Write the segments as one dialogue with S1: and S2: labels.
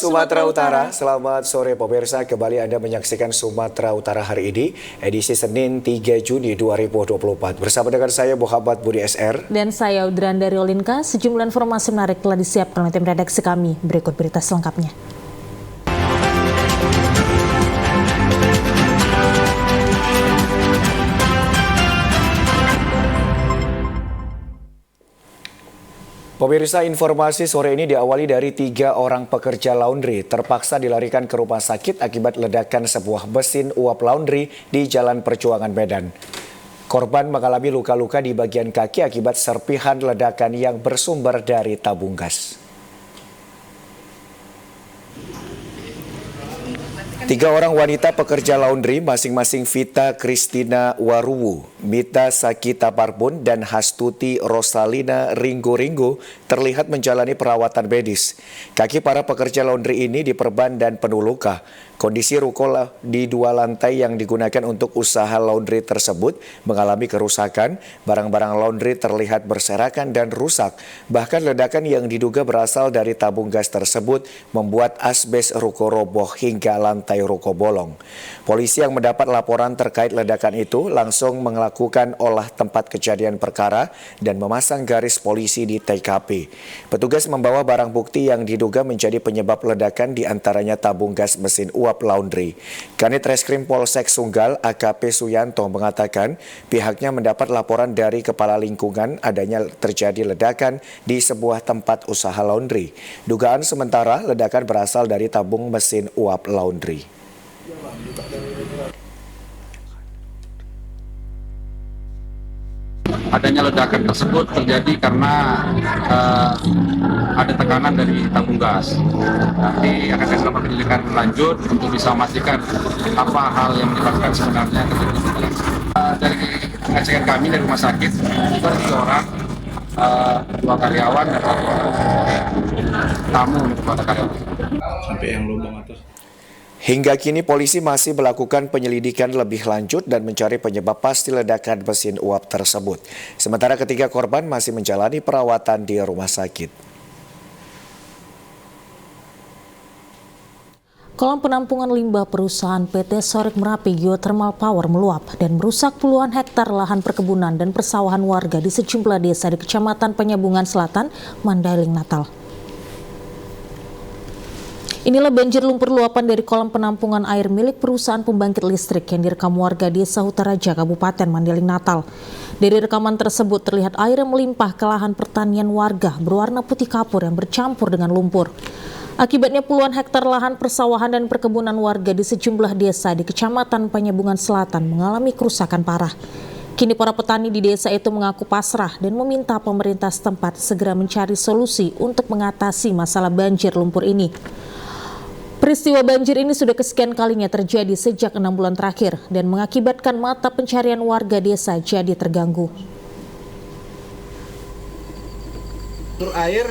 S1: Sumatera Utara. Selamat sore pemirsa, kembali Anda menyaksikan Sumatera Utara hari ini, edisi Senin 3 Juni 2024. Bersama dengan saya Muhammad Budi SR.
S2: Dan saya Udran dari Olinka. Sejumlah informasi menarik telah disiapkan oleh tim redaksi kami. Berikut berita selengkapnya.
S1: Pemirsa, informasi sore ini diawali dari 3 orang pekerja laundry terpaksa dilarikan ke rumah sakit akibat ledakan sebuah mesin uap laundry di Jalan Perjuangan Medan. Korban mengalami luka-luka di bagian kaki akibat serpihan ledakan yang bersumber dari tabung gas. 3 orang wanita pekerja laundry, masing-masing Vita Kristina Waruwu, Mita Sakita Parbun, dan Hastuti Rosalina Ringgo-Ringgo terlihat menjalani perawatan medis. Kaki para pekerja laundry ini diperban dan penuh luka. Kondisi ruko di 2 lantai yang digunakan untuk usaha laundry tersebut mengalami kerusakan, barang-barang laundry terlihat berserakan dan rusak. Bahkan ledakan yang diduga berasal dari tabung gas tersebut membuat asbes ruko roboh hingga lantai ruko bolong. Polisi yang mendapat laporan terkait ledakan itu langsung melakukan olah tempat kejadian perkara dan memasang garis polisi di TKP. Petugas membawa barang bukti yang diduga menjadi penyebab ledakan, diantaranya tabung gas mesin uap laundry. Kanit Reskrim Polsek Sunggal AKP Suyanto mengatakan pihaknya mendapat laporan dari kepala lingkungan adanya terjadi ledakan di sebuah tempat usaha laundry. Dugaan sementara ledakan berasal dari tabung mesin uap laundry.
S3: Adanya ledakan tersebut terjadi karena ada tekanan dari tabung gas. Nanti akan dilakukan penyelidikan lanjut untuk bisa memastikan apa hal yang menyebabkan sebenarnya terjadi. Dari pengecekan kami dari rumah sakit, ada 3 orang, 2 karyawan dan 1 tamu untuk karyawan.
S4: Sampai yang lubang atas.
S1: Hingga kini polisi masih melakukan penyelidikan lebih lanjut dan mencari penyebab pasti ledakan mesin uap tersebut. Sementara ketiga korban masih menjalani perawatan di rumah sakit.
S2: Kolam penampungan limbah perusahaan PT Sorek Merapi Geothermal Power meluap dan merusak puluhan hektar lahan perkebunan dan persawahan warga di sejumlah desa di Kecamatan Penyambungan Selatan, Mandailing, Natal. Inilah banjir lumpur luapan dari kolam penampungan air milik perusahaan pembangkit listrik yang direkam warga Desa Utaraja, Kabupaten Mandailing, Natal. Dari rekaman tersebut terlihat air yang melimpah ke lahan pertanian warga berwarna putih kapur yang bercampur dengan lumpur. Akibatnya puluhan hektar lahan persawahan dan perkebunan warga di sejumlah desa di Kecamatan Penyambungan Selatan mengalami kerusakan parah. Kini para petani di desa itu mengaku pasrah dan meminta pemerintah setempat segera mencari solusi untuk mengatasi masalah banjir lumpur ini. Peristiwa banjir ini sudah kesekian kalinya terjadi sejak 6 bulan terakhir dan mengakibatkan mata pencarian warga desa jadi terganggu.
S5: Air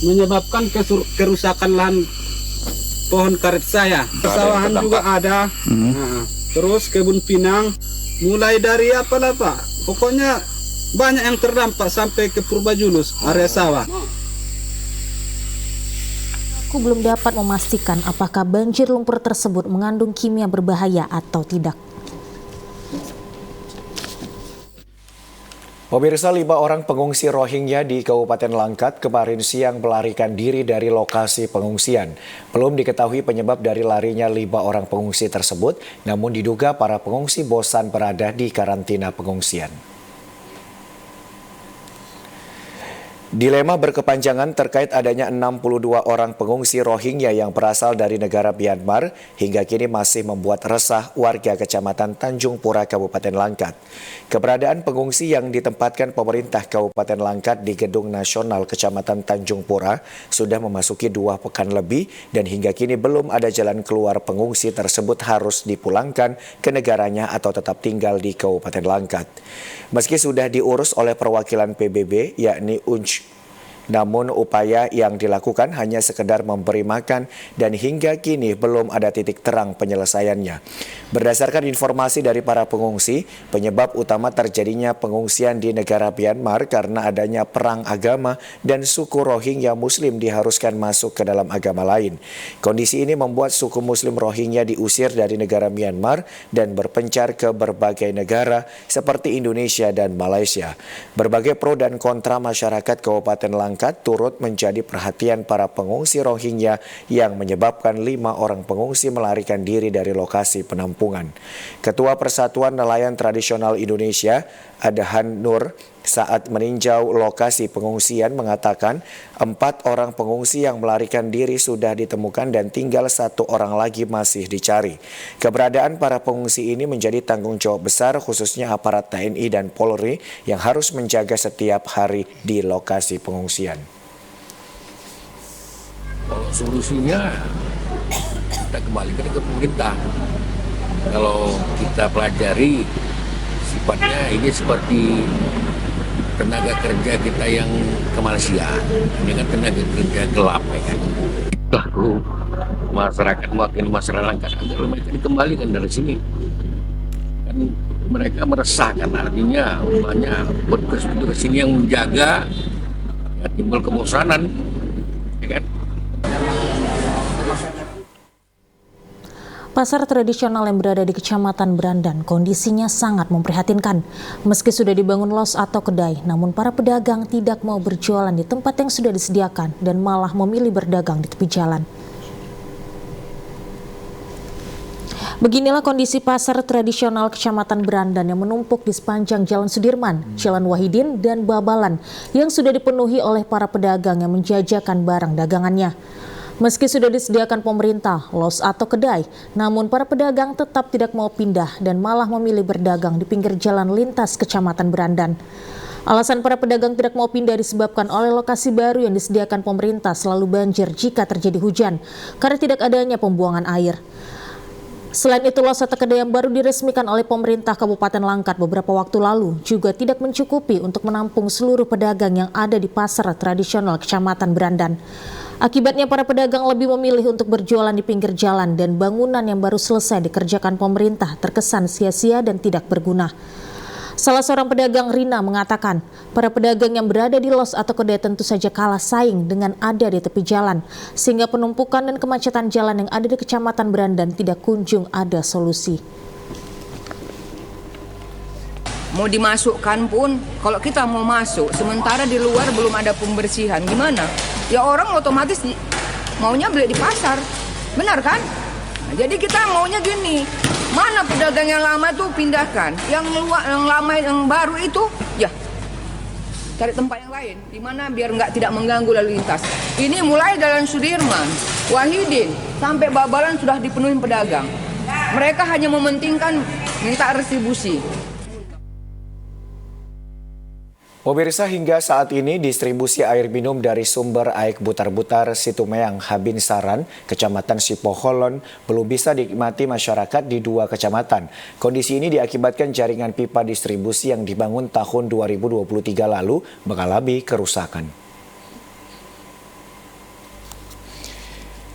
S5: menyebabkan kerusakan lahan pohon karet saya. Persawahan juga ada, terus kebun pinang, mulai dari Pak? Pokoknya banyak yang terdampak sampai ke Purbajulus, area sawah.
S2: Aku belum dapat memastikan apakah banjir lumpur tersebut mengandung kimia berbahaya atau tidak.
S1: Pemirsa, 5 orang pengungsi Rohingya di Kabupaten Langkat kemarin siang melarikan diri dari lokasi pengungsian. Belum diketahui penyebab dari larinya 5 orang pengungsi tersebut, namun diduga para pengungsi bosan berada di karantina pengungsian. Dilema berkepanjangan terkait adanya 62 orang pengungsi Rohingya yang berasal dari negara Myanmar hingga kini masih membuat resah warga Kecamatan Tanjung Pura, Kabupaten Langkat. Keberadaan pengungsi yang ditempatkan pemerintah Kabupaten Langkat di Gedung Nasional Kecamatan Tanjung Pura sudah memasuki 2 pekan lebih dan hingga kini belum ada jalan keluar pengungsi tersebut harus dipulangkan ke negaranya atau tetap tinggal di Kabupaten Langkat. Meski sudah diurus oleh perwakilan PBB yakni Namun upaya yang dilakukan hanya sekedar memberi makan dan hingga kini belum ada titik terang penyelesaiannya. Berdasarkan informasi dari para pengungsi, penyebab utama terjadinya pengungsian di negara Myanmar karena adanya perang agama dan suku Rohingya Muslim diharuskan masuk ke dalam agama lain. Kondisi ini membuat suku Muslim Rohingya diusir dari negara Myanmar dan berpencar ke berbagai negara seperti Indonesia dan Malaysia. Berbagai pro dan kontra masyarakat Kabupaten Langkat turut menjadi perhatian para pengungsi Rohingya yang menyebabkan 5 orang pengungsi melarikan diri dari lokasi penampungan. Ketua Persatuan Nelayan Tradisional Indonesia, Adahan Nur, saat meninjau lokasi pengungsian mengatakan 4 orang pengungsi yang melarikan diri sudah ditemukan dan tinggal 1 orang lagi masih dicari. Keberadaan para pengungsi ini menjadi tanggung jawab besar khususnya aparat TNI dan Polri yang harus menjaga setiap hari di lokasi pengungsian.
S6: Kalau solusinya kita kembalikan ke pemerintah. Kalau kita pelajari sifatnya ini seperti tenaga kerja kita yang ke Malaysia, ini kan tenaga kerja gelap ya kan. Lalu masyarakat mewakili masyarakat Langkat agar mereka dikembalikan dari sini. Kan mereka meresahkan, artinya banyak petugas sini yang menjaga, ya, timbul kebosanan, ya kan.
S2: Pasar tradisional yang berada di Kecamatan Brandan kondisinya sangat memprihatinkan. Meski sudah dibangun los atau kedai, namun para pedagang tidak mau berjualan di tempat yang sudah disediakan dan malah memilih berdagang di tepi jalan. Beginilah kondisi pasar tradisional Kecamatan Brandan yang menumpuk di sepanjang Jalan Sudirman, Jalan Wahidin, dan Babalan yang sudah dipenuhi oleh para pedagang yang menjajakan barang dagangannya. Meski sudah disediakan pemerintah, los atau kedai, namun para pedagang tetap tidak mau pindah dan malah memilih berdagang di pinggir jalan lintas Kecamatan Brandan. Alasan para pedagang tidak mau pindah disebabkan oleh lokasi baru yang disediakan pemerintah selalu banjir jika terjadi hujan, karena tidak adanya pembuangan air. Selain itu, los atau kedai yang baru diresmikan oleh pemerintah Kabupaten Langkat beberapa waktu lalu juga tidak mencukupi untuk menampung seluruh pedagang yang ada di pasar tradisional Kecamatan Brandan. Akibatnya para pedagang lebih memilih untuk berjualan di pinggir jalan dan bangunan yang baru selesai dikerjakan pemerintah terkesan sia-sia dan tidak berguna. Salah seorang pedagang, Rina, mengatakan para pedagang yang berada di los atau kedai tentu saja kalah saing dengan ada di tepi jalan, sehingga penumpukan dan kemacetan jalan yang ada di Kecamatan Brandan tidak kunjung ada solusi.
S7: Mau dimasukkan pun, kalau kita mau masuk, sementara di luar belum ada pembersihan, gimana? Ya orang otomatis maunya beli di pasar, benar kan? Nah, jadi kita maunya gini, mana pedagang yang lama tuh pindahkan, yang lama yang baru itu, ya cari tempat yang lain, di mana biar tidak mengganggu lalu lintas. Ini mulai Jalan Sudirman, Wahidin, sampai Babalan sudah dipenuhi pedagang. Mereka hanya mementingkan minta retribusi.
S1: Pemirsa, hingga saat ini distribusi air minum dari sumber air Butar-Butar Situmeang Habinsaran, Kecamatan Sipoholon, belum bisa dinikmati masyarakat di 2 kecamatan. Kondisi ini diakibatkan jaringan pipa distribusi yang dibangun tahun 2023 lalu mengalami kerusakan.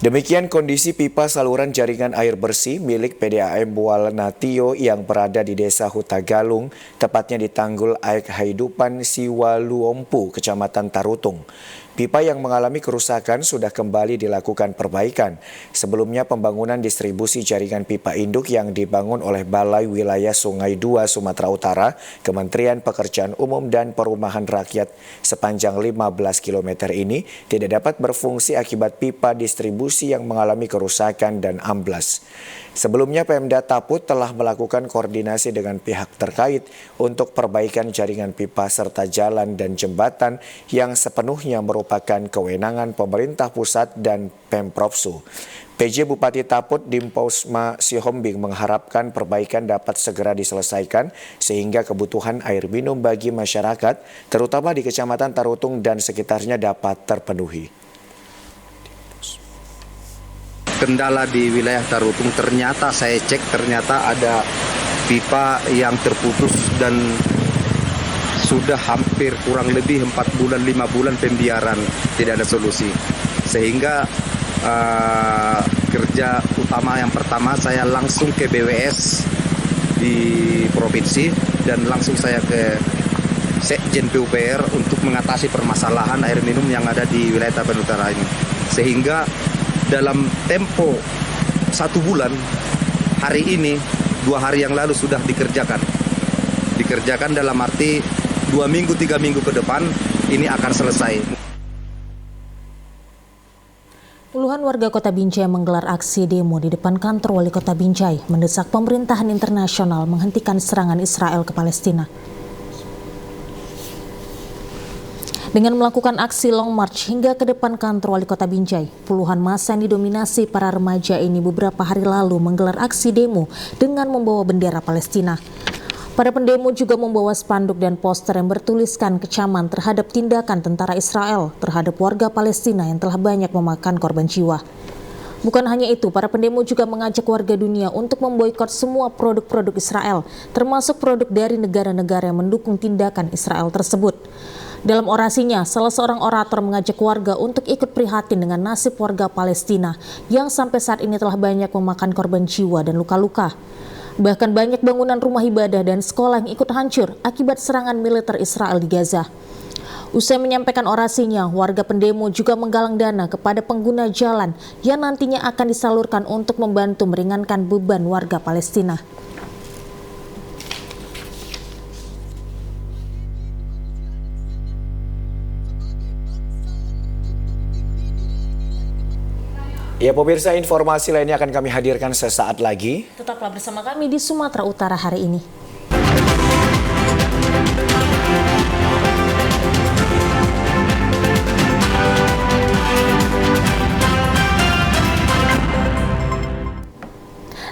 S1: Demikian kondisi pipa saluran jaringan air bersih milik PDAM Bualnatio yang berada di Desa Hutagalung, tepatnya di Tanggul Aek Haidupan Siwaluompu, Kecamatan Tarutung. Pipa yang mengalami kerusakan sudah kembali dilakukan perbaikan. Sebelumnya pembangunan distribusi jaringan pipa induk yang dibangun oleh Balai Wilayah Sungai Dua Sumatera Utara, Kementerian Pekerjaan Umum dan Perumahan Rakyat sepanjang 15 km ini tidak dapat berfungsi akibat pipa distribusi yang mengalami kerusakan dan amblas. Sebelumnya Pemda Taput telah melakukan koordinasi dengan pihak terkait untuk perbaikan jaringan pipa serta jalan dan jembatan yang sepenuhnya merupakan kewenangan pemerintah pusat dan Pemprovsu. PJ Bupati Taput Dimposma Sihombing mengharapkan perbaikan dapat segera diselesaikan sehingga kebutuhan air minum bagi masyarakat, terutama di Kecamatan Tarutung dan sekitarnya dapat terpenuhi.
S8: Kendala di wilayah Tarutung ternyata saya cek ternyata ada pipa yang terputus dan sudah hampir kurang lebih 4 bulan 5 bulan pembiaran, tidak ada solusi. Sehingga kerja utama yang pertama saya langsung ke BWS di provinsi dan langsung saya ke Sekjen PUPR untuk mengatasi permasalahan air minum yang ada di wilayah Tabanan Utara ini. Sehingga dalam tempo 1 bulan, hari ini 2 hari yang lalu sudah dikerjakan. Dikerjakan dalam arti 2 minggu 3 minggu ke depan ini akan selesai.
S2: Puluhan warga Kota Binjai menggelar aksi demo di depan kantor Wali Kota Binjai mendesak pemerintahan internasional menghentikan serangan Israel ke Palestina. Dengan melakukan aksi long march hingga ke depan kantor Wali Kota Binjai, puluhan massa yang didominasi para remaja ini beberapa hari lalu menggelar aksi demo dengan membawa bendera Palestina. Para pendemo juga membawa spanduk dan poster yang bertuliskan kecaman terhadap tindakan tentara Israel terhadap warga Palestina yang telah banyak memakan korban jiwa. Bukan hanya itu, para pendemo juga mengajak warga dunia untuk memboikot semua produk-produk Israel, termasuk produk dari negara-negara yang mendukung tindakan Israel tersebut. Dalam orasinya, salah seorang orator mengajak warga untuk ikut prihatin dengan nasib warga Palestina yang sampai saat ini telah banyak memakan korban jiwa dan luka-luka. Bahkan banyak bangunan rumah ibadah dan sekolah yang ikut hancur akibat serangan militer Israel di Gaza. Usai menyampaikan orasinya, warga pendemo juga menggalang dana kepada pengguna jalan yang nantinya akan disalurkan untuk membantu meringankan beban warga Palestina.
S1: Ya pemirsa, informasi lainnya akan kami hadirkan sesaat lagi.
S2: Tetaplah bersama kami di Sumatera Utara hari ini.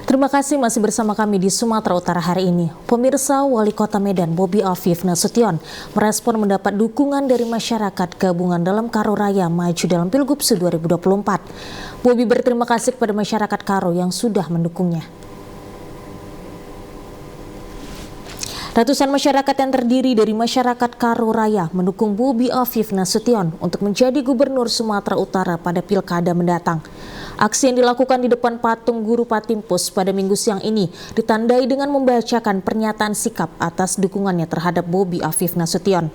S2: Terima kasih masih bersama kami di Sumatera Utara hari ini. Pemirsa, Wali Kota Medan Bobi Afif Nasution merespon mendapat dukungan dari masyarakat gabungan dalam Karo Raya maju dalam Pilgub 2024. Bobi berterima kasih kepada masyarakat Karo yang sudah mendukungnya. Ratusan masyarakat yang terdiri dari masyarakat Karo Raya mendukung Bobi Afif Nasution untuk menjadi Gubernur Sumatera Utara pada Pilkada mendatang. Aksi yang dilakukan di depan patung Guru Patimpus pada Minggu siang ini ditandai dengan membacakan pernyataan sikap atas dukungannya terhadap Bobi Afif Nasution.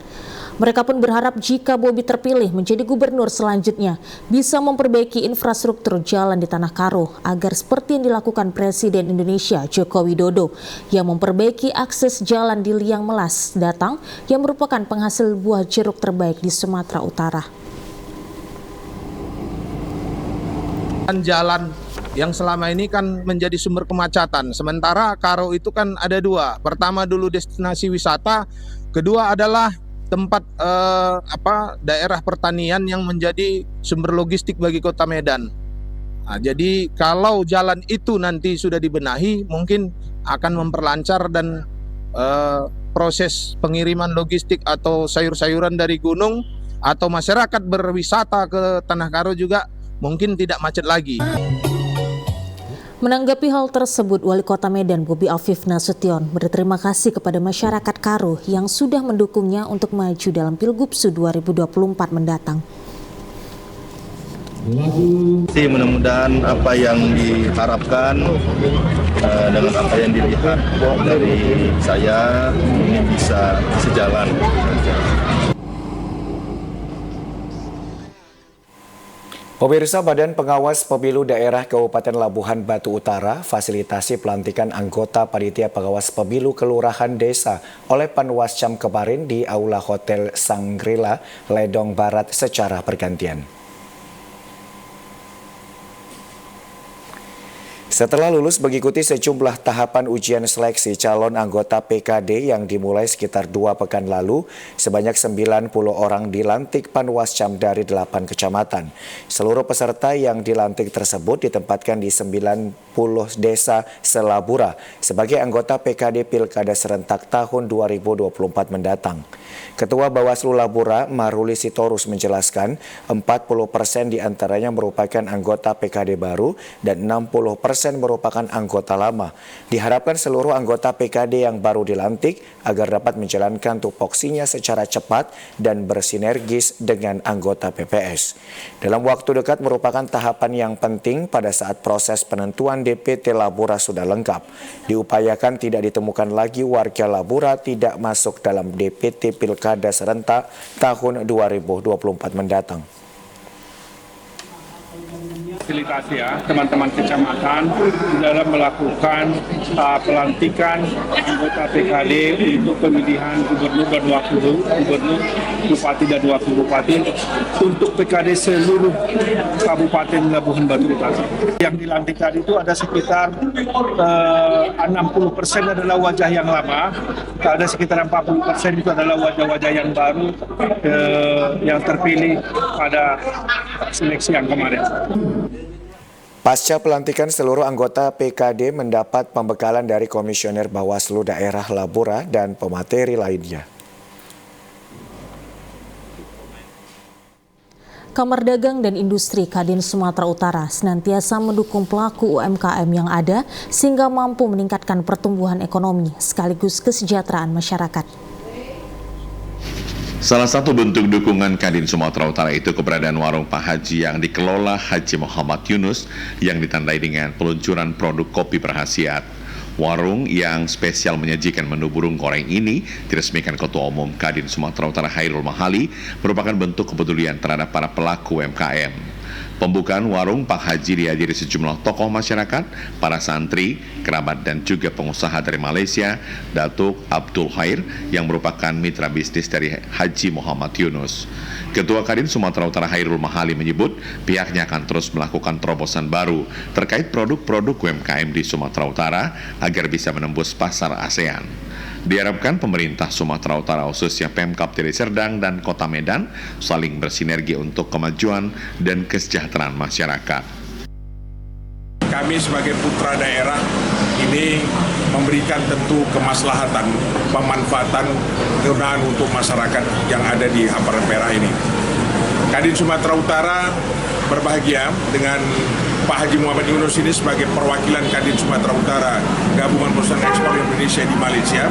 S2: Mereka pun berharap jika Bobi terpilih menjadi gubernur selanjutnya bisa memperbaiki infrastruktur jalan di Tanah Karo agar seperti yang dilakukan Presiden Indonesia Joko Widodo yang memperbaiki akses jalan di Liang Melas Datang yang merupakan penghasil buah jeruk terbaik di Sumatera Utara.
S9: Jalan yang selama ini kan menjadi sumber kemacetan. Sementara Karo itu kan ada 2. Pertama dulu destinasi wisata, kedua adalah tempat daerah pertanian yang menjadi sumber logistik bagi Kota Medan. Nah, jadi kalau jalan itu nanti sudah dibenahi, mungkin akan memperlancar dan proses pengiriman logistik atau sayur-sayuran dari gunung atau masyarakat berwisata ke Tanah Karo juga mungkin tidak macet lagi.
S2: Menanggapi hal tersebut, Wali Kota Medan Bobi Afif Nasution berterima kasih kepada masyarakat Karo yang sudah mendukungnya untuk maju dalam Pilgub 2024 mendatang.
S10: Mudah-mudahan apa yang diharapkan dengan apa yang dilihat dari saya ini bisa sejalan.
S1: Pemirsa, Badan Pengawas Pemilu Daerah Kabupaten Labuhan Batu Utara fasilitasi pelantikan anggota Panitia Pengawas Pemilu Kelurahan Desa oleh Panwascam kemarin di Aula Hotel Sangrila, Ledong Barat secara bergantian. Setelah lulus mengikuti sejumlah tahapan ujian seleksi calon anggota PKD yang dimulai sekitar 2 pekan lalu, sebanyak 90 orang dilantik Panwascam dari 8 kecamatan. Seluruh peserta yang dilantik tersebut ditempatkan di 90 desa selabura sebagai anggota PKD Pilkada Serentak tahun 2024 mendatang. Ketua Bawaslu Labura, Maruli Sitorus menjelaskan 40% diantaranya merupakan anggota PKD baru dan 60% merupakan anggota lama. Diharapkan seluruh anggota PKD yang baru dilantik agar dapat menjalankan tupoksinya secara cepat dan bersinergis dengan anggota PPS. Dalam waktu dekat merupakan tahapan yang penting pada saat proses penentuan DPT Labura sudah lengkap. Diupayakan tidak ditemukan lagi warga Labura tidak masuk dalam DPT Pilkada serentak tahun 2024 mendatang.
S11: Fasilitasi ya teman-teman kecamatan dalam melakukan pelantikan anggota PKD untuk pemilihan gubernur dan wakil gubernur, bupati dan wakil bupati untuk PKD seluruh Kabupaten Labuhan Batu Utara. Yang dilantik tadi itu ada sekitar 60% adalah wajah yang lama, ada sekitar 40% itu adalah wajah-wajah yang baru yang terpilih pada seleksi yang kemarin.
S1: Pasca pelantikan, seluruh anggota PKD mendapat pembekalan dari Komisioner Bawaslu Daerah Labura dan pemateri lainnya.
S2: Kamar Dagang dan Industri Kadin Sumatera Utara senantiasa mendukung pelaku UMKM yang ada sehingga mampu meningkatkan pertumbuhan ekonomi sekaligus kesejahteraan masyarakat.
S12: Salah satu bentuk dukungan Kadin Sumatera Utara itu keberadaan warung Pak Haji yang dikelola Haji Muhammad Yunus yang ditandai dengan peluncuran produk kopi berkhasiat. Warung yang spesial menyajikan menu burung goreng ini diresmikan Ketua Umum Kadin Sumatera Utara Hairul Mahali merupakan bentuk kepedulian terhadap para pelaku UMKM. Pembukaan warung Pak Haji dihadiri sejumlah tokoh masyarakat, para santri, kerabat dan juga pengusaha dari Malaysia, Datuk Abdul Khair yang merupakan mitra bisnis dari Haji Muhammad Yunus. Ketua Kadin Sumatera Utara Hairul Mahali menyebut pihaknya akan terus melakukan terobosan baru terkait produk-produk UMKM di Sumatera Utara agar bisa menembus pasar ASEAN. Diharapkan pemerintah Sumatera Utara khususnya Pemkab Deli Serdang dan Kota Medan saling bersinergi untuk kemajuan dan kesejahteraan masyarakat.
S13: Kami sebagai putra daerah ini memberikan tentu kemaslahatan, pemanfaatan, kegunaan untuk masyarakat yang ada di Hamparan Perak ini. Kadin Sumatera Utara berbahagia dengan Pak Haji Muhammad Yunus ini sebagai perwakilan Kadin Sumatera Utara Gabungan Perusahaan Ekspor Indonesia di Malaysia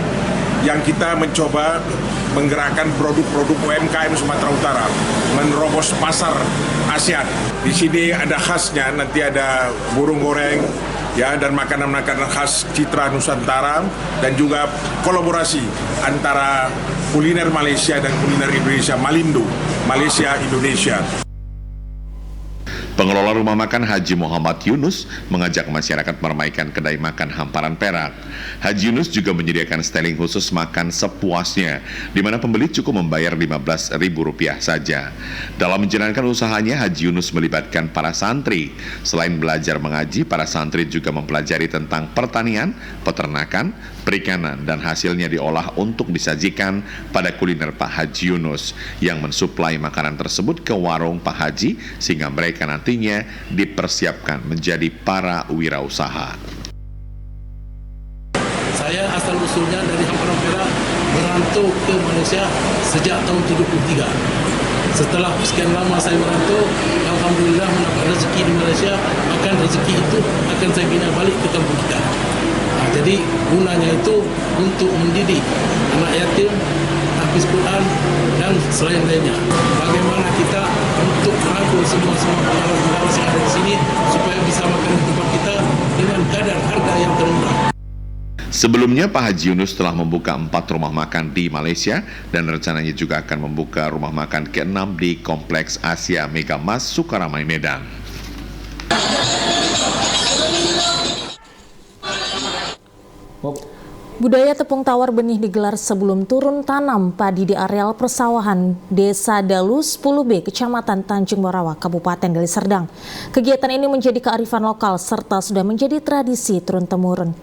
S13: yang kita mencoba menggerakkan produk-produk UMKM Sumatera Utara menerobos pasar ASEAN. Di sini ada khasnya, nanti ada burung goreng ya dan makanan-makanan khas Citra Nusantara dan juga kolaborasi antara kuliner Malaysia dan kuliner Indonesia, Malindo, Malaysia Indonesia.
S12: Pengelola rumah makan Haji Muhammad Yunus mengajak masyarakat meramaikan kedai makan Hamparan Perak. Haji Yunus juga menyediakan styling khusus makan sepuasnya, di mana pembeli cukup membayar Rp15.000 saja. Dalam menjalankan usahanya, Haji Yunus melibatkan para santri. Selain belajar mengaji, para santri juga mempelajari tentang pertanian, peternakan, perikanan, dan hasilnya diolah untuk disajikan pada kuliner Pak Haji Yunus yang mensuplai makanan tersebut ke warung Pak Haji sehingga mereka nantinya dipersiapkan menjadi para wirausaha.
S14: Saya asal-usulnya dari Hamparan Perak merantau ke Malaysia sejak tahun 73. Setelah sekian lama saya merantau, alhamdulillah mendapat rezeki di Malaysia, akan rezeki itu akan saya bina balik ke kampung kita. Jadi gunanya itu untuk mendidik anak yatim, hafiz Quran dan selain lainnya. Bagaimana kita untuk merangkul semua pengawas yang ada di sini supaya bisa makan di tempat kita dengan kadar harga yang termurah.
S12: Sebelumnya, Pak Haji Yunus telah membuka 4 rumah makan di Malaysia dan rencananya juga akan membuka rumah makan ke-6 di Kompleks Asia Megamas Sukaramai Medan.
S2: Budaya tepung tawar benih digelar sebelum turun tanam padi di areal persawahan Desa Dalus 10B, Kecamatan Tanjung Morawa, Kabupaten Deli Serdang. Kegiatan ini menjadi kearifan lokal serta sudah menjadi tradisi turun-temurun.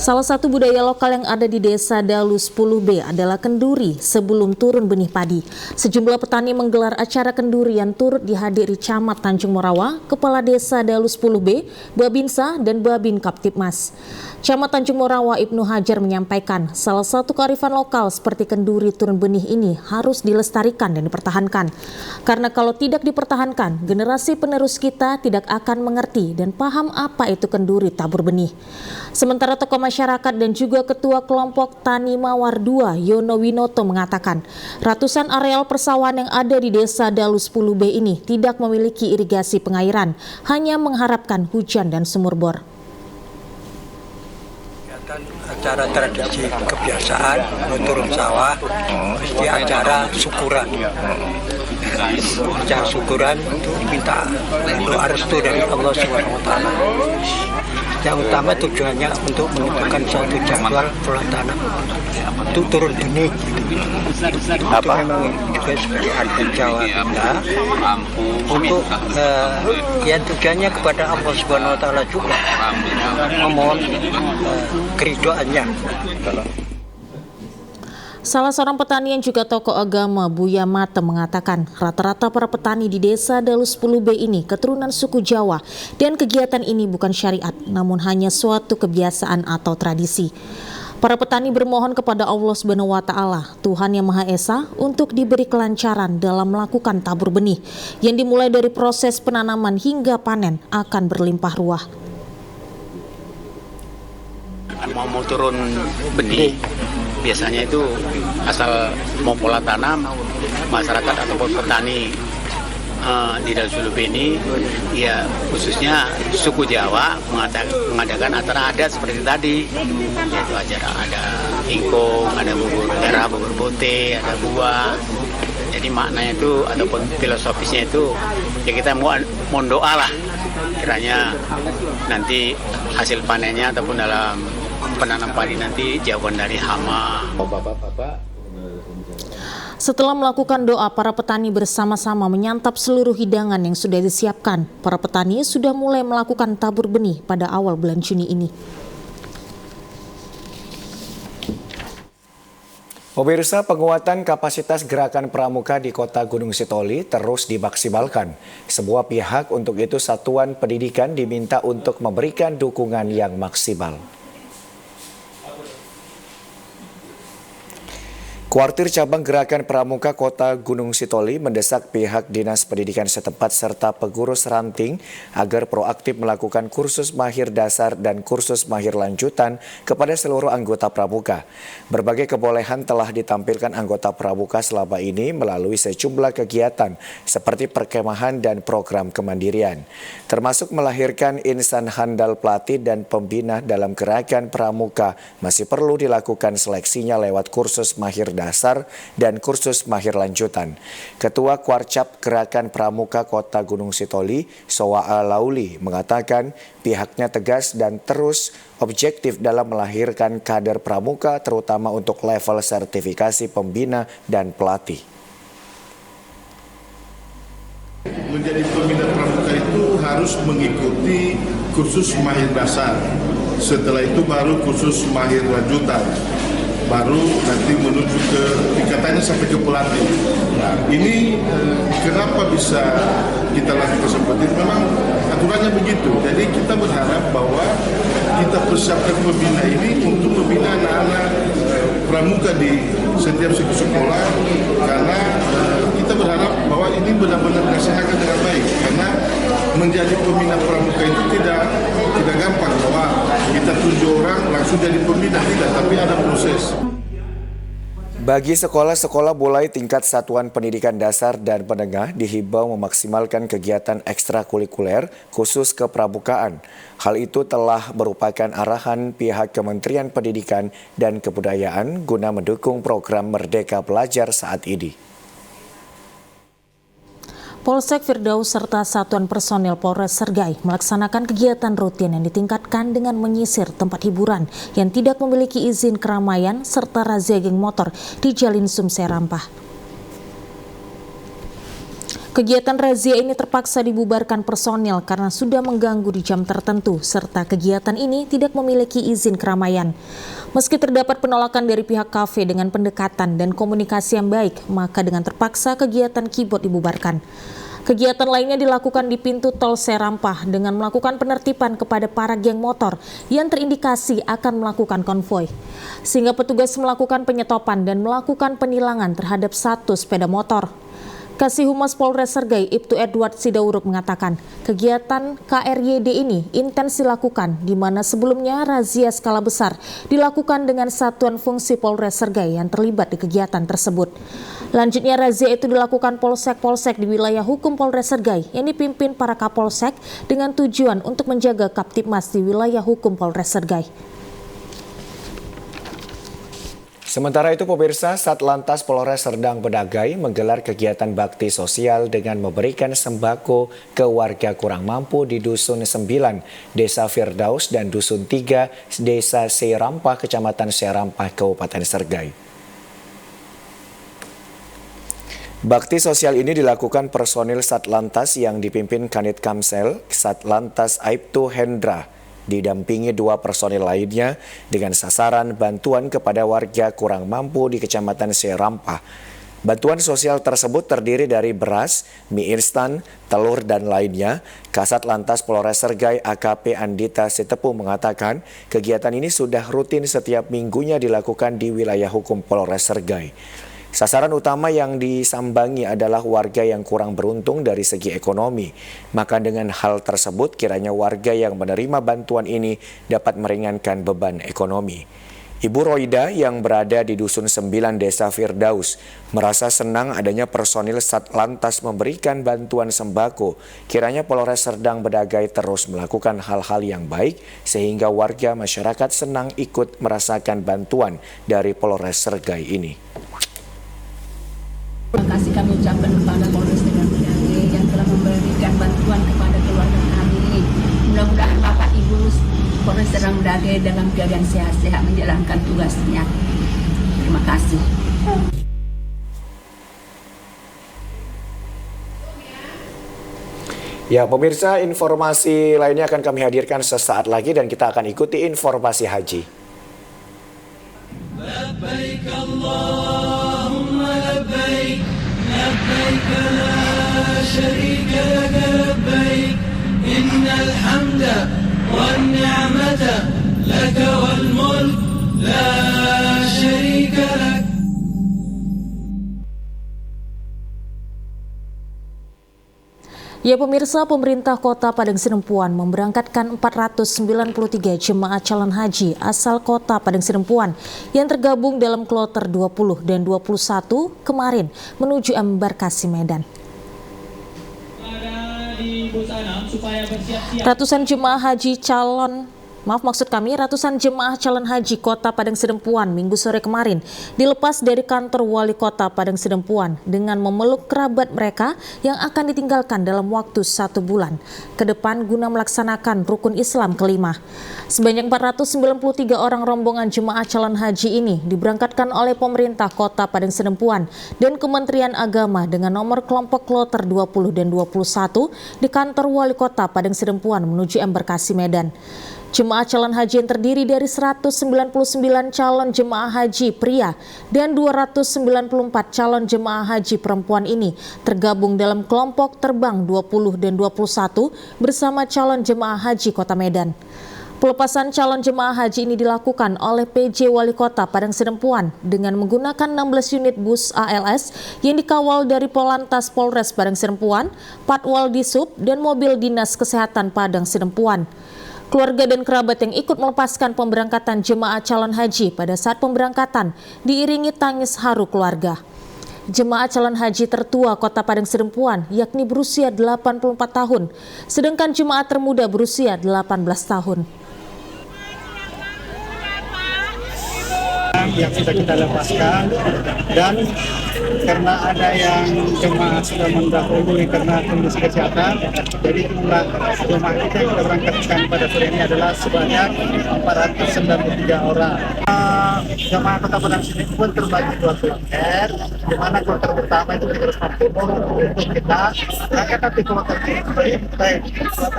S2: Salah satu budaya lokal yang ada di Desa Dalu 10B adalah kenduri sebelum turun benih padi. Sejumlah petani menggelar acara kenduri yang turut dihadiri Camat Tanjung Morawa, Kepala Desa Dalu 10B, Babinsa, dan Babin Kaptipmas. Camat Tanjung Morawa Ibnu Hajar menyampaikan salah satu kearifan lokal seperti kenduri turun benih ini harus dilestarikan dan dipertahankan. Karena kalau tidak dipertahankan, generasi penerus kita tidak akan mengerti dan paham apa itu kenduri tabur benih. Sementara tokoh masyarakat dan juga Ketua Kelompok Tani Mawar II, Yono Winoto mengatakan, ratusan areal persawahan yang ada di Desa Dalu 10B ini tidak memiliki irigasi pengairan, hanya mengharapkan hujan dan sumur bor.
S15: Acara tradisi kebiasaan menurun sawah mesti acara syukuran. Acara syukuran itu minta doa restu dari Allah SWT. Yang utama tujuannya untuk menentukan suatu jadwal pelaksanaan untuk turun benih. Itu memang juga sebagai adat Jawa kita untuk yang tujuannya kepada Allah SWT juga memohon keridoannya.
S2: Salah seorang petani yang juga tokoh agama, Buya Mate, mengatakan rata-rata para petani di Desa Dalu 10B ini keturunan suku Jawa dan kegiatan ini bukan syariat, namun hanya suatu kebiasaan atau tradisi. Para petani bermohon kepada Allah Subhanahu wa Ta'ala, Tuhan Yang Maha Esa, untuk diberi kelancaran dalam melakukan tabur benih yang dimulai dari proses penanaman hingga panen akan berlimpah ruah.
S16: Mau turun benih, biasanya itu asal mau pola tanam, masyarakat ataupun petani di Dalu 10B ini, ya khususnya suku Jawa mengadakan acara adat seperti tadi, yaitu acara ada ingkung, ada bubur merah, bubur putih, ada buah. Jadi maknanya itu ataupun filosofisnya itu ya kita mau doa lah, kiranya nanti hasil panennya ataupun dalam penanam padi nanti jauhan dari hama.
S2: Setelah melakukan doa, para petani bersama-sama menyantap seluruh hidangan yang sudah disiapkan. Para petani sudah mulai melakukan tabur benih pada awal bulan Juni ini.
S1: Pemirsa, penguatan kapasitas gerakan pramuka di Kota Gunung Sitoli terus dimaksimalkan. Sebuah pihak, untuk itu Satuan Pendidikan, diminta untuk memberikan dukungan yang maksimal. Kuartir Cabang Gerakan Pramuka Kota Gunung Sitoli mendesak pihak Dinas Pendidikan setempat serta pengurus ranting agar proaktif melakukan kursus mahir dasar dan kursus mahir lanjutan kepada seluruh anggota pramuka. Berbagai kebolehan telah ditampilkan anggota pramuka selama ini melalui sejumlah kegiatan seperti perkemahan dan program kemandirian, termasuk melahirkan insan handal pelatih dan pembina dalam gerakan pramuka. Masih perlu dilakukan seleksinya lewat kursus mahir dasar dan kursus mahir lanjutan. Ketua Kuarcap Gerakan Pramuka Kota Gunung Sitoli, Sowa Lauli, mengatakan pihaknya tegas dan terus objektif dalam melahirkan kader pramuka, terutama untuk level sertifikasi pembina dan pelatih.
S10: Menjadi pembina pramuka itu harus mengikuti kursus mahir dasar. Setelah itu baru kursus mahir lanjutan. Baru nanti menuju ke tingkatannya sampai ke pelatih. Nah, ini kenapa bisa kita lakukan seperti itu? Memang aturannya begitu. Jadi kita berharap bahwa kita persiapkan pembina ini untuk membina anak-anak pramuka di setiap sekolah, karena kita berharap bahwa ini benar-benar dilaksanakan dengan baik. Karena menjadi pembina pramuka itu tidak gampang bahwa kita tunjuk orang langsung jadi pembina, tidak, tapi ada proses.
S1: Bagi sekolah-sekolah mulai tingkat satuan pendidikan dasar dan menengah dihimbau memaksimalkan kegiatan ekstrakurikuler khusus kepramukaan. Hal itu telah merupakan arahan pihak Kementerian Pendidikan dan Kebudayaan guna mendukung program Merdeka Belajar saat ini.
S2: Polsek Firdaus serta Satuan Personil Polres Sergai melaksanakan kegiatan rutin yang ditingkatkan dengan menyisir tempat hiburan yang tidak memiliki izin keramaian serta razia geng motor di Jalin Sumseh Rampah. Kegiatan razia ini terpaksa dibubarkan personil karena sudah mengganggu di jam tertentu, serta kegiatan ini tidak memiliki izin keramaian. Meski terdapat penolakan dari pihak kafe dengan pendekatan dan komunikasi yang baik, maka dengan terpaksa kegiatan keyboard dibubarkan. Kegiatan lainnya dilakukan di pintu tol Serampah dengan melakukan penertiban kepada para geng motor yang terindikasi akan melakukan konvoi. Sehingga petugas melakukan penyetopan dan melakukan penilangan terhadap 1 sepeda motor. Kasih Humas Polres Sergai, Ibtu Edward Sidauruk mengatakan, kegiatan KRYD ini intens dilakukan di mana sebelumnya razia skala besar dilakukan dengan satuan fungsi Polres Sergai yang terlibat di kegiatan tersebut. Lanjutnya razia itu dilakukan polsek-polsek di wilayah hukum Polres Sergai yang dipimpin para kapolsek dengan tujuan untuk menjaga Kaptipmas di wilayah hukum Polres Sergai.
S1: Sementara itu, pemirsa, Satlantas Polres Serdang Bedagai menggelar kegiatan bakti sosial dengan memberikan sembako ke warga kurang mampu di Dusun 9, Desa Firdaus, dan Dusun 3, Desa Serampah, Kecamatan Serampah, Kabupaten Sergai. Bakti sosial ini dilakukan personil Satlantas yang dipimpin Kanit Kamsel, Satlantas Aibtu Hendra, didampingi 2 personil lainnya dengan sasaran bantuan kepada warga kurang mampu di Kecamatan Serampah. Bantuan sosial tersebut terdiri dari beras, mie instan, telur, dan lainnya. Kasat Lantas Polres Sergai AKP Andita Sitepu mengatakan kegiatan ini sudah rutin setiap minggunya dilakukan di wilayah hukum Polres Sergai. Sasaran utama yang disambangi adalah warga yang kurang beruntung dari segi ekonomi. Maka dengan hal tersebut kiranya warga yang menerima bantuan ini dapat meringankan beban ekonomi. Ibu Roida yang berada di Dusun 9 Desa Firdaus merasa senang adanya personil Satlantas memberikan bantuan sembako. Kiranya Polres Serdang Bedagai terus melakukan hal-hal yang baik sehingga warga masyarakat senang ikut merasakan bantuan dari Polres Sergai ini.
S17: Terima kasih kami ucapkan kepada Polres Serdang Bedagai yang telah memberikan bantuan kepada keluarga kami. Mudah-mudahan Bapak Ibu Polres Serdang Bedagai dalam keadaan sehat-sehat menjalankan tugasnya. Terima kasih.
S1: Ya, pemirsa, informasi lainnya akan kami hadirkan sesaat lagi dan kita akan ikuti informasi haji.
S18: لبيك اللهم لبيك لبيك لا شريك لك لبيك إن الحمد والنعمة لك والملك لا شريك لك.
S2: Ya pemirsa, pemerintah Kota Padang Sidempuan memberangkatkan 493 jemaah calon haji asal Kota Padang Sidempuan yang tergabung dalam kloter 20 dan 21 kemarin menuju embarkasi Medan. Ratusan jemaah haji Kota Padang Sidempuan Minggu sore kemarin dilepas dari kantor Wali Kota Padang Sidempuan dengan memeluk kerabat mereka yang akan ditinggalkan dalam waktu 1 bulan ke depan guna melaksanakan rukun Islam kelima. Sebanyak 493 orang rombongan jemaah calon haji ini diberangkatkan oleh pemerintah Kota Padang Sidempuan dan Kementerian Agama dengan nomor kelompok kloter 20 dan 21 di kantor Wali Kota Padang Sidempuan menuju embarkasi Medan. Jemaah calon haji yang terdiri dari 199 calon jemaah haji pria dan 294 calon jemaah haji perempuan ini tergabung dalam kelompok terbang 20 dan 21 bersama calon jemaah haji Kota Medan. Pelepasan calon jemaah haji ini dilakukan oleh PJ Wali Kota Padang Sidempuan dengan menggunakan 16 unit bus ALS yang dikawal dari Polantas Polres Padang Sidempuan, Patwal Disub, dan mobil Dinas Kesehatan Padang Sidempuan. Keluarga dan kerabat yang ikut melepaskan pemberangkatan jemaah calon haji pada saat pemberangkatan diiringi tangis haru keluarga. Jemaah calon haji tertua Kota Padang Sidempuan yakni berusia 84 tahun, sedangkan jemaah termuda berusia 18 tahun.
S5: yang sudah kita lepaskan, dan karena ada yang jemaah sudah mendahului karena kondisi kesehatan, jadi jumlah jemaah kita yang kita berangkatkan pada sore ini adalah sebanyak 493 orang. Jemaah Kota Padang sini pun terbagi 2 kloter, di mana kloter pertama itu 340 untuk kita, maka nanti kloter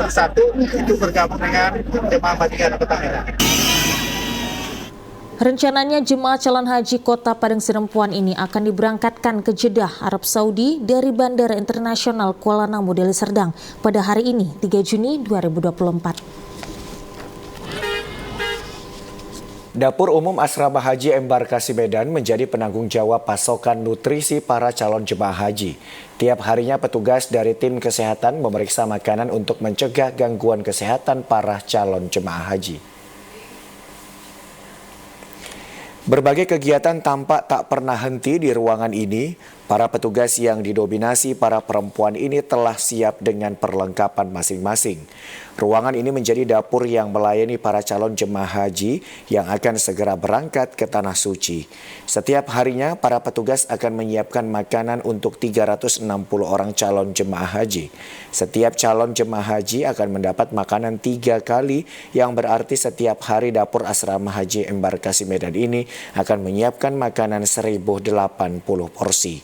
S5: satu itu bergabung dengan jemaah Bajikan Kota Medan.
S2: Rencananya jemaah calon haji Kota Padang Sidempuan ini akan diberangkatkan ke Jeddah, Arab Saudi dari Bandara Internasional Kuala Namu, Deli Serdang pada hari ini, 3 Juni 2024.
S1: Dapur Umum Asrama Haji Embarkasi Medan menjadi penanggung jawab pasokan nutrisi para calon jemaah haji. Tiap harinya petugas dari tim kesehatan memeriksa makanan untuk mencegah gangguan kesehatan para calon jemaah haji. Berbagai kegiatan tampak tak pernah henti di ruangan ini. Para petugas yang didominasi para perempuan ini telah siap dengan perlengkapan masing-masing. Ruangan ini menjadi dapur yang melayani para calon jemaah haji yang akan segera berangkat ke Tanah Suci. Setiap harinya para petugas akan menyiapkan makanan untuk 360 orang calon jemaah haji. Setiap calon jemaah haji akan mendapat makanan 3 kali, yang berarti setiap hari dapur Asrama Haji Embarkasi Medan ini akan menyiapkan makanan 1080 porsi.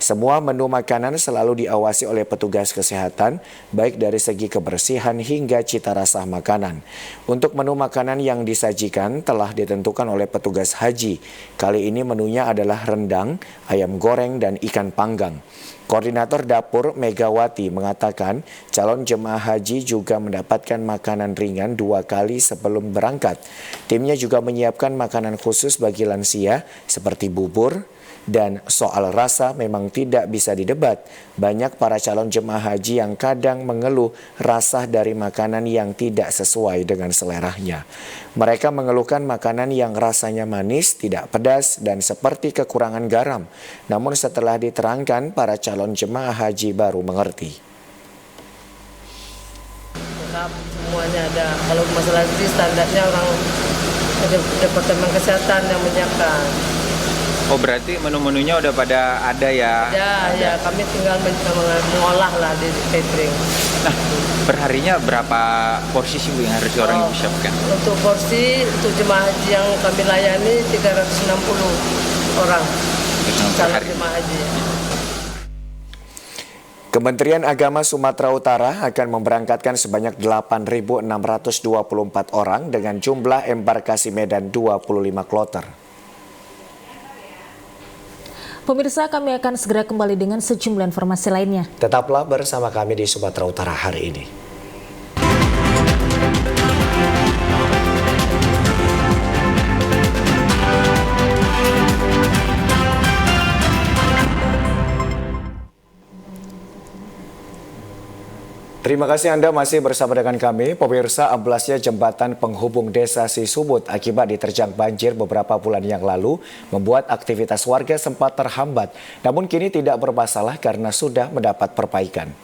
S1: Semua menu makanan selalu diawasi oleh petugas kesehatan, baik dari segi kebersihan hingga cita rasa makanan. Untuk menu makanan yang disajikan telah ditentukan oleh petugas haji. Kali ini menunya adalah rendang, ayam goreng, dan ikan panggang. Koordinator dapur Megawati mengatakan calon jemaah haji juga mendapatkan makanan ringan 2 kali sebelum berangkat. Timnya juga menyiapkan makanan khusus bagi lansia seperti bubur. Dan soal rasa memang tidak bisa didebat. Banyak para calon jemaah haji yang kadang mengeluh rasa dari makanan yang tidak sesuai dengan seleranya. Mereka mengeluhkan makanan yang rasanya manis, tidak pedas, dan seperti kekurangan garam. Namun setelah diterangkan, para calon jemaah haji baru mengerti.
S19: Semuanya ada. Kalau masalah itu standarnya orang Departemen Kesehatan yang menyiapkan.
S20: Oh, berarti menu-menunya udah pada ada ya?
S19: Ya, kami tinggal mengolah lah di catering.
S20: Nah, perharinya berapa porsi sih Bu yang harus orang ibu siapkan?
S19: Untuk porsi, untuk jemaah haji yang kami layani 360 orang calon jemaah haji.
S1: Kementerian Agama Sumatera Utara akan memberangkatkan sebanyak 8.624 orang dengan jumlah embarkasi Medan 25 kloter.
S2: Pemirsa, kami akan segera kembali dengan sejumlah informasi lainnya.
S1: Tetaplah bersama kami di Sumatera Utara hari ini. Terima kasih Anda masih bersama dengan kami. Pemirsa, amblasnya jembatan penghubung desa Sisubut akibat diterjang banjir beberapa bulan yang lalu membuat aktivitas warga sempat terhambat. Namun kini tidak bermasalah karena sudah mendapat perbaikan.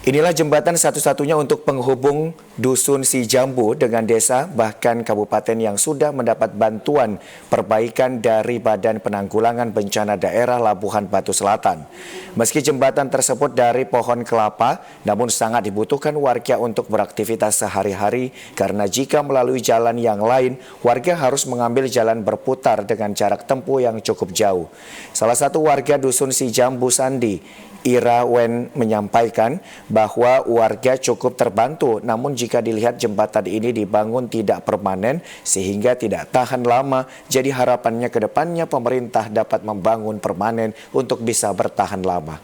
S1: Inilah jembatan satu-satunya untuk penghubung Dusun Sijambu dengan desa bahkan kabupaten yang sudah mendapat bantuan perbaikan dari Badan Penanggulangan Bencana Daerah Labuhan Batu Selatan. Meski jembatan tersebut dari pohon kelapa, namun sangat dibutuhkan warga untuk beraktivitas sehari-hari karena jika melalui jalan yang lain, warga harus mengambil jalan berputar dengan jarak tempuh yang cukup jauh. Salah satu warga Dusun Sijambu Sandi, Ira Wen, menyampaikan bahwa warga cukup terbantu, namun jika dilihat jembatan ini dibangun tidak permanen sehingga tidak tahan lama, jadi harapannya ke depannya pemerintah dapat membangun permanen untuk bisa bertahan lama.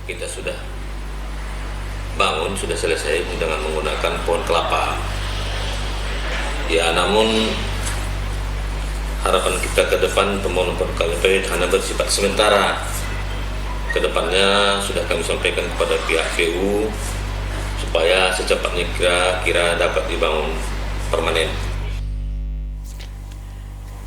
S21: Kita sudah bangun, sudah selesai dengan menggunakan pohon kelapa. Ya, namun harapan kita ke depan pembangunan pohon kelapa hanya bersifat sementara. Kedepannya sudah kami sampaikan kepada pihak VU supaya secepatnya kira dapat dibangun permanen.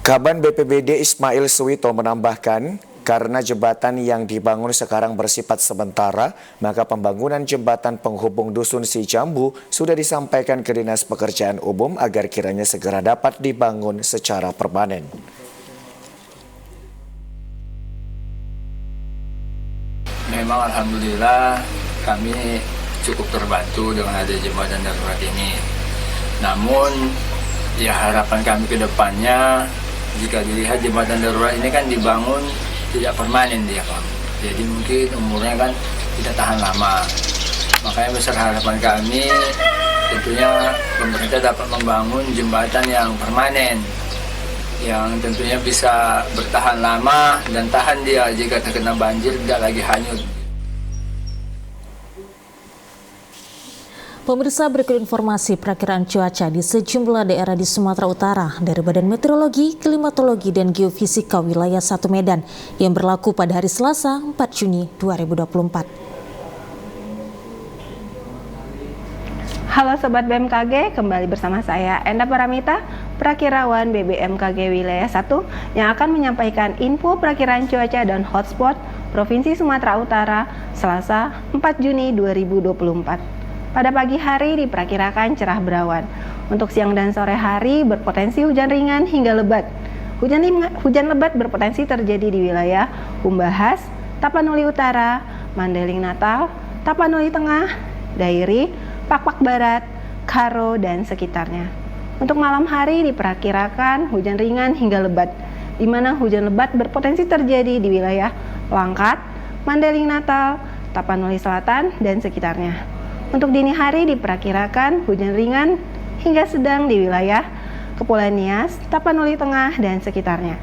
S1: Kaban BPBD Ismail Suwito menambahkan, Karena jembatan yang dibangun sekarang bersifat sementara, maka pembangunan jembatan penghubung Dusun Sijambu sudah disampaikan ke Dinas Pekerjaan Umum agar kiranya segera dapat dibangun secara permanen.
S3: Memang alhamdulillah kami cukup terbantu dengan ada jembatan darurat ini. Namun ya harapan kami ke depannya, jika dilihat jembatan darurat ini kan dibangun tidak permanen dia Pak. Jadi mungkin umurnya kan tidak tahan lama. Makanya besar harapan kami tentunya pemerintah dapat membangun jembatan yang permanen, yang tentunya bisa bertahan lama dan tahan dia jika terkena banjir tidak lagi hanyut.
S2: Pemirsa, berikut informasi perakiraan cuaca di sejumlah daerah di Sumatera Utara dari Badan Meteorologi, Klimatologi, dan Geofisika Wilayah 1 Medan yang berlaku pada hari Selasa 4 Juni 2024.
S22: Halo Sobat BMKG, kembali bersama saya Enda Paramita, Prakirawan BBMKG Wilayah 1 yang akan menyampaikan info perakiraan cuaca dan hotspot Provinsi Sumatera Utara Selasa 4 Juni 2024. Pada pagi hari diperkirakan cerah berawan. Untuk siang dan sore hari berpotensi hujan ringan hingga lebat. Hujan lebat berpotensi terjadi di wilayah Umbahas, Tapanuli Utara, Mandeling Natal, Tapanuli Tengah, Dairi, Pakpak Barat, Karo, dan sekitarnya. Untuk malam hari diperkirakan hujan ringan hingga lebat, di mana hujan lebat berpotensi terjadi di wilayah Langkat, Mandeling Natal, Tapanuli Selatan, dan sekitarnya. Untuk dini hari diperkirakan hujan ringan hingga sedang di wilayah Kepulauan Nias, Tapanuli Tengah, dan sekitarnya.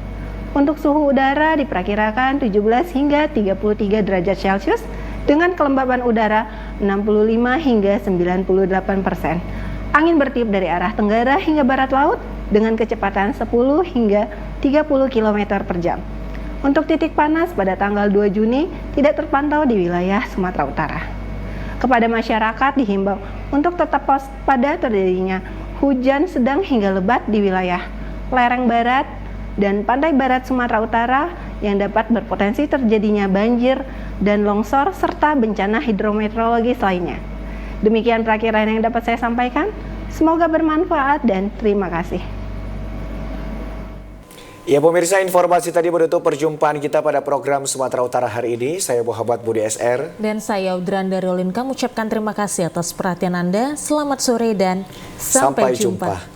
S22: Untuk suhu udara diperkirakan 17 hingga 33 derajat Celcius dengan kelembaban udara 65 hingga 98%. Angin bertiup dari arah tenggara hingga barat laut dengan kecepatan 10 hingga 30 km per jam. Untuk titik panas pada tanggal 2 Juni tidak terpantau di wilayah Sumatera Utara. Kepada masyarakat dihimbau untuk tetap waspada terjadinya hujan sedang hingga lebat di wilayah lereng barat dan pantai barat Sumatera Utara yang dapat berpotensi terjadinya banjir dan longsor serta bencana hidrometeorologis lainnya. Demikian perakiraan yang dapat saya sampaikan. Semoga bermanfaat dan terima kasih.
S1: Ya pemirsa, informasi tadi menutup perjumpaan kita pada program Sumatera Utara hari ini. Saya Muhammad Budi SR.
S2: Dan saya Udrandari Olinka mengucapkan terima kasih atas perhatian Anda. Selamat sore dan sampai jumpa.